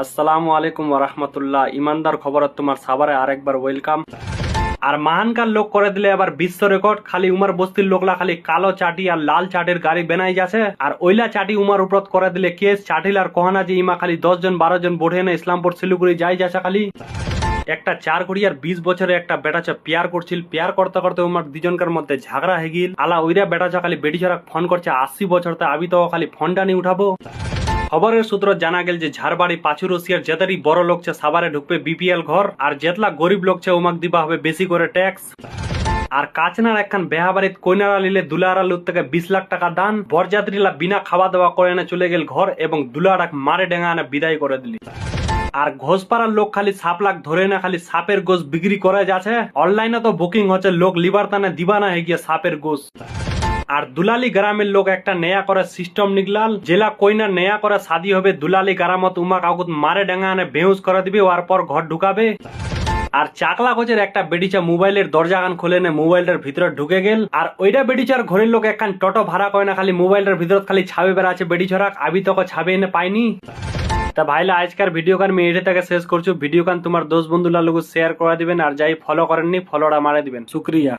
আসসালামু আলাইকুম ওরহমতুল্লাহ। ইমানদার খবরত তোমার সাবারে আরেকবার ওয়েলকাম। আর মাহানকার লোক করে দিলে আবার বিশ্ব রেকর্ড। খালি উমার বস্তির লোকলা খালি কালো চাটি আর লাল চাটের গাড়ি বেনাই যাচ্ছে, আর ওইলা চাটি উমার উপর করে দিলে কেস চাটিল আর কহানা যে ইমা খালি 10 জন 12 জন বোঝে না ইসলামপুর শিলিগুড়ি যাই যাচ্ছে। খালি একটা 4 কোটি আর 20 বছরে একটা বেটাচা পেয়ার করছিল, পেয়ার করতে করতে উমার দুজনকার মধ্যে ঝগড়া হয়ে গিল। আলা ওইরা বেটাচা খালি বেটি ছাড়া ফোন করছে 80 বছর তে আবি তো খালি ফোনটা নিয়ে উঠাবো। খবরের সূত্র জানা গেল যে ঝাড়বাড়ি পাঁচু রসিয়ার যেতারি বড় লোক ছে সাবারে ঢুকবে বিপিএল ঘর, আর যেতলা গরিব লোক ছে উমাক দিবা হবে বেশি করে ট্যাক্স। আর কাচনার একখান বেহাবাড়িত কইনারা লিলে দুলারা লুত থেকে 20 লাখ টাকা দান। বরযাত্রীরা বিনা খাওয়া দাওয়া করে এনে চলে গেল ঘর এবং দুলারাক মারে ডেঙা এনে বিদায় করে দিলি। আর ঘোষপাড়ার লোক খালি সাপ লাখ ধরে না খালি সাপের গোস বিক্রি করে যাচ্ছে। অনলাইনে তো বুকিং হচ্ছে, লোক লিবার তানে দিবা না হয়ে গিয়ে সাপের গোস। আর দুলালি গ্রামের লোক একটা নেয়া করে সিস্টেম নিকলাল, জেলা কইনা নেয়া করে শাদি হবে দুলালি গ্রামত উমা কাকুত মারে ডেঙা এনে বেহুশ করে দিবে, ওর পর ঘর ঢুকাবে। আর চাকলা কোচের একটা বেডিচা মোবাইলের দরজা গান খুলে নে মোবাইলটার ভিতরে ঢুকে গেল, আর ওইটা বেডিচার ঘরের লোক একখান টোটো ভাড়া করে না খালি মোবাইলটার ভিতর খালি ছাবে বেড়াচ্ছে বেডিছরাক আবি তোকে ছাবে এনে পাইনি। তা ভাইলা আজকের ভিডিও গান আমি এটা থেকে শেষ করছি। ভিডিও গান তোমার দোস্ত বন্ধুরা লোক শেয়ার করে দিবেন, আর যাই ফলো করেননি ফলোটা মারে দিবেন। শুক্রিয়া।